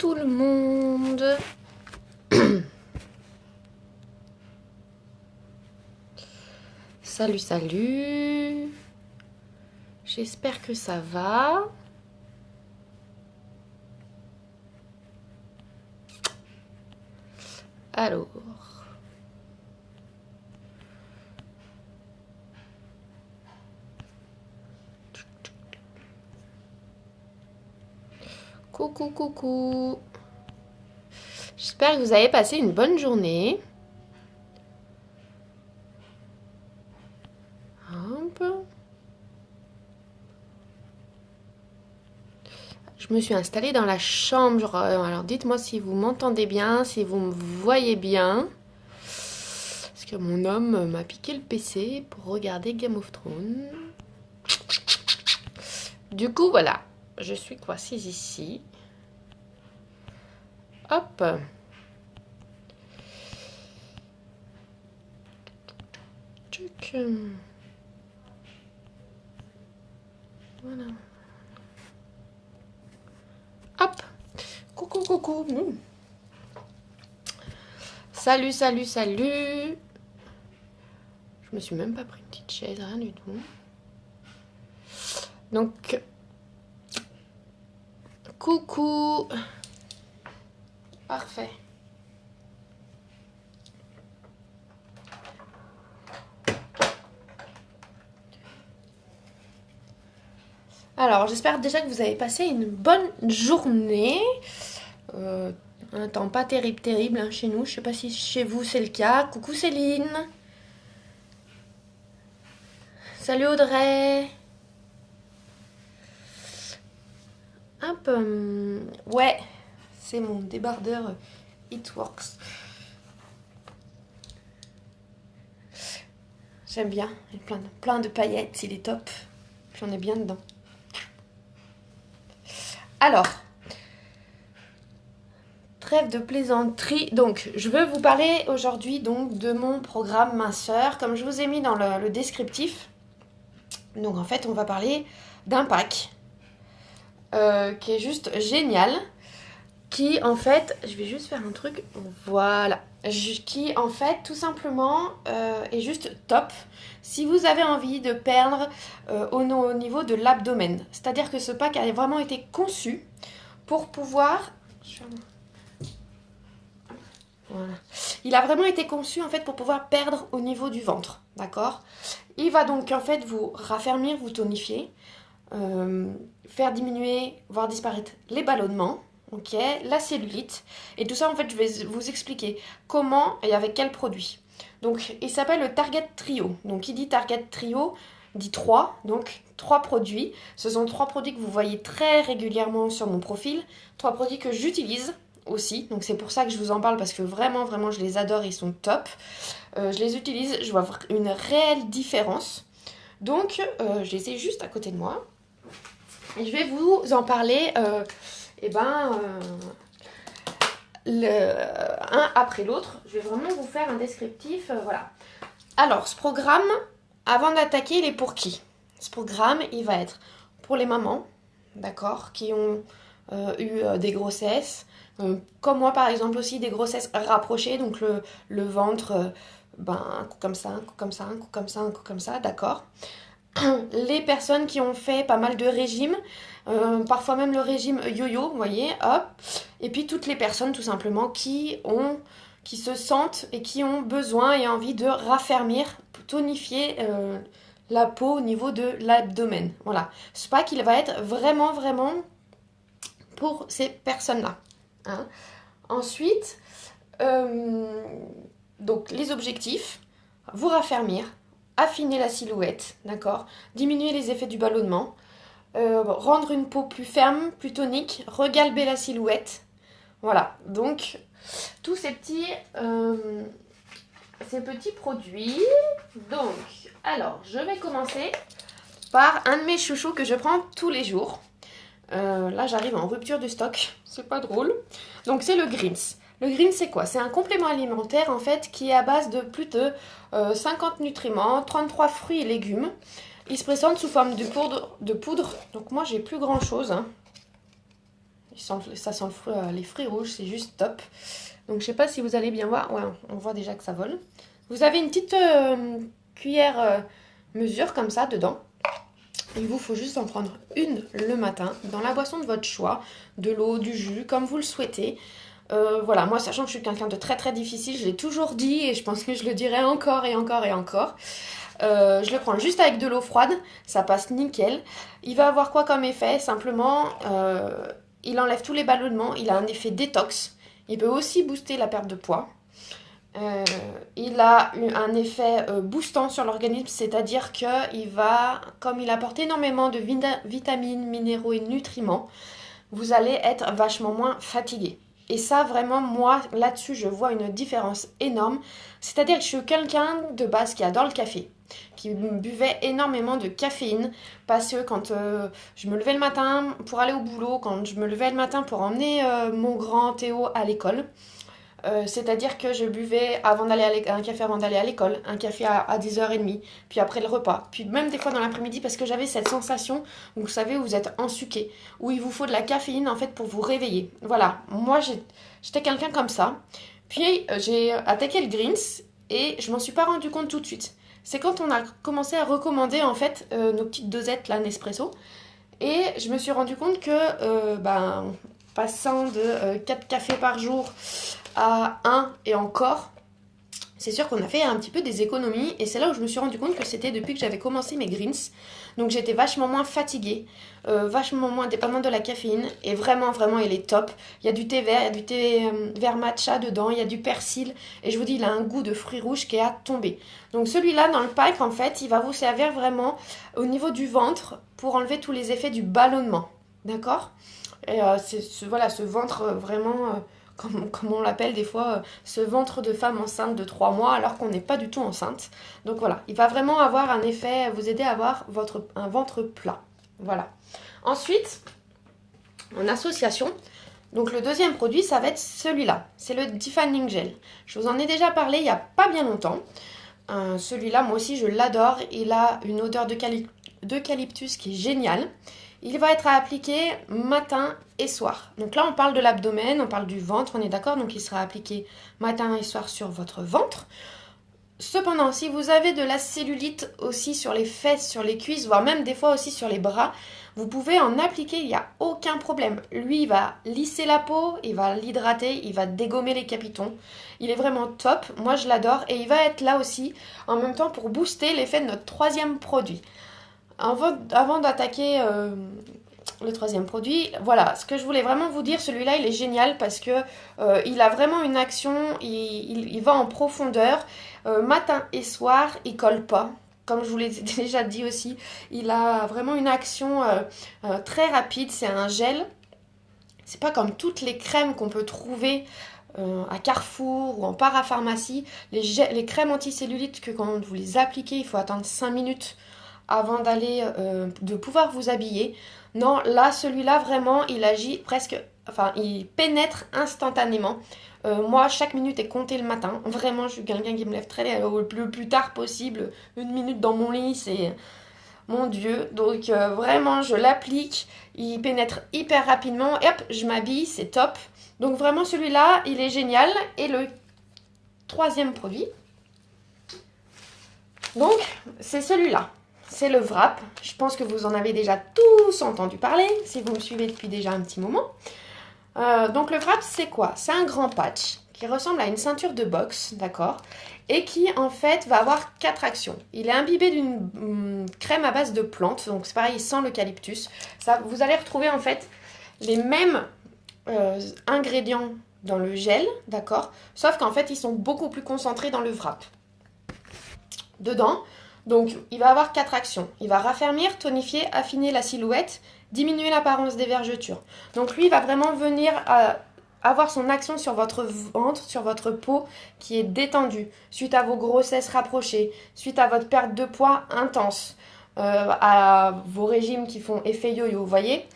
tout le monde. Salut, salut. J'espère que ça va. Alors. Coucou, coucou. J'espère que vous avez passé une bonne journée. Hop. Je me suis installée dans la chambre. Alors dites-moi si vous m'entendez bien, si vous me voyez bien. Parce que mon homme m'a piqué le PC pour regarder Game of Thrones. Du coup, voilà. Je suis assise ici. Hop. Tchuc. Voilà. Hop. Coucou, coucou. Salut, salut, salut. Je me suis même pas pris une petite chaise, rien du tout. Donc, coucou. Parfait. Alors, j'espère déjà que vous avez passé une bonne journée. Un temps pas terrible hein, chez nous. Je sais pas si chez vous c'est le cas. Coucou Céline. Salut Audrey. Hop. Ouais, c'est mon débardeur It Works. J'aime bien. Il y a plein de paillettes. Il est top. J'en ai bien dedans. Alors, trêve de plaisanterie. Donc, je veux vous parler aujourd'hui donc de mon programme minceur, comme je vous ai mis dans le descriptif. Donc, en fait, on va parler d'un pack qui est juste génial. Qui, en fait, je vais juste faire un truc. Voilà. Qui, en fait, tout simplement, est juste top si vous avez envie de perdre au niveau de l'abdomen. C'est-à-dire que ce pack a vraiment été conçu pour pouvoir... Voilà. Il a vraiment été conçu en fait pour pouvoir perdre au niveau du ventre, d'accord? Il va donc en fait vous raffermir, vous tonifier, faire diminuer, voire disparaître les ballonnements, ok, la cellulite, et tout ça en fait je vais vous expliquer comment et avec quel produit. Donc il s'appelle le Target Trio. Donc qui dit Target Trio dit 3, donc 3 produits. Ce sont 3 produits que vous voyez très régulièrement sur mon profil, 3 produits que j'utilise aussi, donc c'est pour ça que je vous en parle parce que vraiment je les adore, ils sont top. Je les utilise, je vois une réelle différence. Donc je les ai juste à côté de moi. Et je vais vous en parler un après l'autre. Je vais vraiment vous faire un descriptif, voilà. Alors ce programme, avant d'attaquer, il est pour qui? Ce programme, il va être pour les mamans, d'accord, qui ont eu des grossesses, comme moi par exemple aussi des grossesses rapprochées, donc le ventre, un coup comme ça, un coup comme ça, un coup comme ça, un coup comme ça, d'accord. Les personnes qui ont fait pas mal de régimes, parfois même le régime yo-yo, vous voyez, hop. Et puis toutes les personnes tout simplement qui se sentent et qui ont besoin et envie de raffermir, tonifier la peau au niveau de l'abdomen. Voilà. Ce pack, il va être vraiment pour ces personnes-là. Hein. Ensuite, donc les objectifs, vous raffermir, affiner la silhouette, d'accord, diminuer les effets du ballonnement, rendre une peau plus ferme, plus tonique, regalber la silhouette. Voilà, donc tous ces petits produits. Donc, alors, je vais commencer par un de mes chouchous que je prends tous les jours. Là, j'arrive en rupture de stock, c'est pas drôle. Donc, c'est le Greens. Le Greens, c'est quoi? C'est un complément alimentaire, en fait, qui est à base de plus de 50 nutriments, 33 fruits et légumes. Il se présente sous forme de poudre. Donc, moi, j'ai plus grand-chose. Hein. Ça sent les fruits rouges, c'est juste top. Donc je sais pas si vous allez bien voir. Ouais, on voit déjà que ça vole. Vous avez une petite cuillère mesure comme ça dedans. Il vous faut juste en prendre une le matin dans la boisson de votre choix, de l'eau, du jus, comme vous le souhaitez. Voilà, moi sachant que je suis quelqu'un de très très difficile, je l'ai toujours dit et je pense que je le dirai encore et encore et encore. Je le prends juste avec de l'eau froide, ça passe nickel. Il va avoir quoi comme effet? Simplement, il enlève tous les ballonnements, il a un effet détox. Il peut aussi booster la perte de poids. Il a un effet boostant sur l'organisme, c'est-à-dire qu'il va, comme il apporte énormément de vitamines, minéraux et nutriments, vous allez être vachement moins fatigué. Et ça, vraiment, moi, là-dessus, je vois une différence énorme. C'est-à-dire que je suis quelqu'un de base qui adore le café, qui buvait énormément de caféine, parce que quand je me levais le matin pour aller au boulot, quand je me levais le matin pour emmener mon grand Théo à l'école, c'est-à-dire que je buvais un café avant d'aller à l'école, un café à 10h30, puis après le repas, puis même des fois dans l'après-midi parce que j'avais cette sensation où vous savez, où vous êtes ensuqué, où il vous faut de la caféine en fait pour vous réveiller. Voilà, moi j'étais quelqu'un comme ça. Puis j'ai attaqué le greens et je m'en suis pas rendu compte tout de suite. C'est quand on a commencé à recommander en fait nos petites dosettes là Nespresso et je me suis rendu compte que passant de 4 cafés par jour à 1 et encore, c'est sûr qu'on a fait un petit peu des économies et c'est là où je me suis rendu compte que c'était depuis que j'avais commencé mes greens. Donc j'étais vachement moins fatiguée, vachement moins dépendante de la caféine et vraiment vraiment il est top. Il y a du thé vert, il y a du thé vert matcha dedans, il y a du persil et je vous dis il a un goût de fruits rouges qui est à tomber. Donc celui-là dans le pack en fait il va vous servir vraiment au niveau du ventre pour enlever tous les effets du ballonnement. D'accord? Et voilà, ce ventre vraiment, comme on l'appelle des fois, ce ventre de femme enceinte de 3 mois alors qu'on n'est pas du tout enceinte. Donc voilà, il va vraiment avoir un effet, vous aider à avoir un ventre plat. Voilà. Ensuite, en association, donc le deuxième produit, ça va être celui-là. C'est le Defining Gel. Je vous en ai déjà parlé il n'y a pas bien longtemps. Celui-là, moi aussi, je l'adore. Il a une odeur d'eucalyptus qui est géniale. Il va être à appliquer matin et soir. Donc là, on parle de l'abdomen, on parle du ventre, on est d'accord? Donc il sera appliqué matin et soir sur votre ventre. Cependant, si vous avez de la cellulite aussi sur les fesses, sur les cuisses, voire même des fois aussi sur les bras, vous pouvez en appliquer, il n'y a aucun problème. Lui, il va lisser la peau, il va l'hydrater, il va dégommer les capitons. Il est vraiment top, moi je l'adore et il va être là aussi en même temps pour booster l'effet de notre troisième produit. Avant d'attaquer le troisième produit, voilà, ce que je voulais vraiment vous dire, celui-là il est génial parce que il a vraiment une action, il va en profondeur, matin et soir, il colle pas. Comme je vous l'ai déjà dit aussi, il a vraiment une action très rapide, c'est un gel. C'est pas comme toutes les crèmes qu'on peut trouver à Carrefour ou en parapharmacie. Les crèmes anticellulite que quand vous les appliquez, il faut attendre 5 minutes avant de pouvoir vous habiller. Non, là, celui-là, vraiment, il agit presque... Enfin, il pénètre instantanément. Moi, chaque minute est comptée le matin. Vraiment, je suis quelqu'un qui me lève le plus tard possible. 1 minute dans mon lit, c'est... Mon Dieu. Donc, vraiment, je l'applique. Il pénètre hyper rapidement. Et hop, je m'habille, c'est top. Donc, vraiment, celui-là, il est génial. Et le troisième produit, donc, c'est celui-là. C'est le Wrap. Je pense que vous en avez déjà tous entendu parler, si vous me suivez depuis déjà un petit moment. Donc le Wrap, c'est quoi? C'est un grand patch qui ressemble à une ceinture de boxe, d'accord? Et qui, en fait, va avoir 4 actions. Il est imbibé d'une crème à base de plantes, donc c'est pareil, sans l'eucalyptus. Vous allez retrouver, en fait, les mêmes ingrédients dans le gel, d'accord? Sauf qu'en fait, ils sont beaucoup plus concentrés dans le Wrap. Dedans, donc il va avoir 4 actions. Il va raffermir, tonifier, affiner la silhouette, diminuer l'apparence des vergetures. Donc lui, il va vraiment venir avoir son action sur votre ventre, sur votre peau qui est détendue, suite à vos grossesses rapprochées, suite à votre perte de poids intense, à vos régimes qui font effet yo-yo, vous voyez.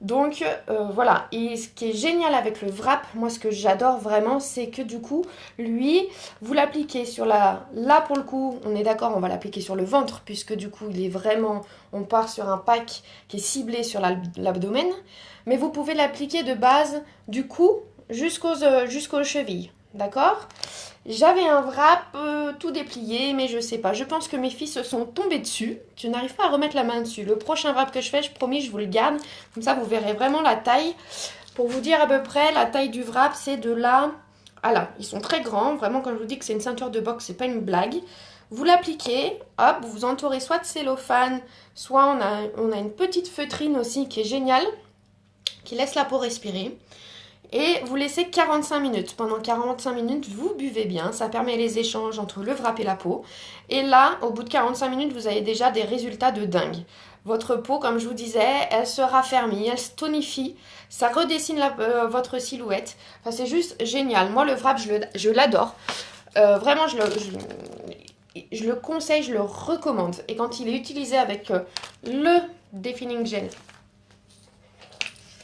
Donc voilà, et ce qui est génial avec le wrap, moi ce que j'adore vraiment, c'est que du coup, lui, vous l'appliquez sur la... Là pour le coup, on est d'accord, on va l'appliquer sur le ventre, puisque du coup, il est vraiment... On part sur un pack qui est ciblé sur l'abdomen, mais vous pouvez l'appliquer de base du cou jusqu'aux chevilles, d'accord? J'avais un wrap tout déplié, mais je sais pas. Je pense que mes filles se sont tombées dessus. Je n'arrive pas à remettre la main dessus. Le prochain wrap que je fais, je promis, je vous le garde. Comme ça, vous verrez vraiment la taille. Pour vous dire à peu près, la taille du wrap, c'est de là à là. Ils sont très grands. Vraiment, quand je vous dis que c'est une ceinture de boxe, c'est pas une blague. Vous l'appliquez, hop, vous entourez soit de cellophane, soit on a une petite feutrine aussi qui est géniale, qui laisse la peau respirer. Et vous laissez 45 minutes. Pendant 45 minutes, vous buvez bien. Ça permet les échanges entre le wrap et la peau. Et là, au bout de 45 minutes, vous avez déjà des résultats de dingue. Votre peau, comme je vous disais, elle se raffermit, elle se tonifie. Ça redessine votre silhouette. Enfin, c'est juste génial. Moi, le wrap, je l'adore. Vraiment, je le conseille, je le recommande. Et quand il est utilisé avec le Defining Gel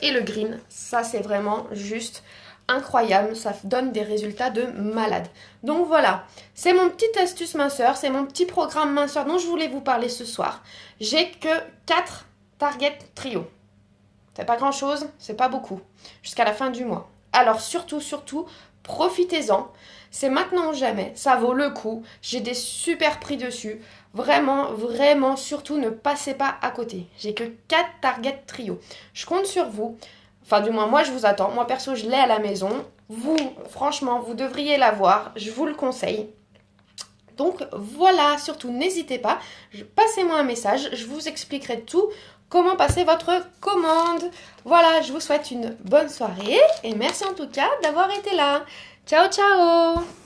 et le green, ça c'est vraiment juste incroyable, ça donne des résultats de malade. Donc voilà, c'est mon petite astuce minceur, c'est mon petit programme minceur dont je voulais vous parler ce soir. J'ai que 4 Target Trio. C'est pas grand chose, c'est pas beaucoup, jusqu'à la fin du mois. Alors surtout, profitez-en. C'est maintenant ou jamais, ça vaut le coup. J'ai des super prix dessus. Vraiment, surtout ne passez pas à côté. J'ai que 4 Target Trio. Je compte sur vous. Enfin, du moins, moi, je vous attends. Moi, perso, je l'ai à la maison. Vous, franchement, vous devriez l'avoir. Je vous le conseille. Donc, voilà, surtout, n'hésitez pas. Passez-moi un message. Je vous expliquerai tout. Comment passer votre commande. Voilà, je vous souhaite une bonne soirée. Et merci en tout cas d'avoir été là. Ciao, ciao!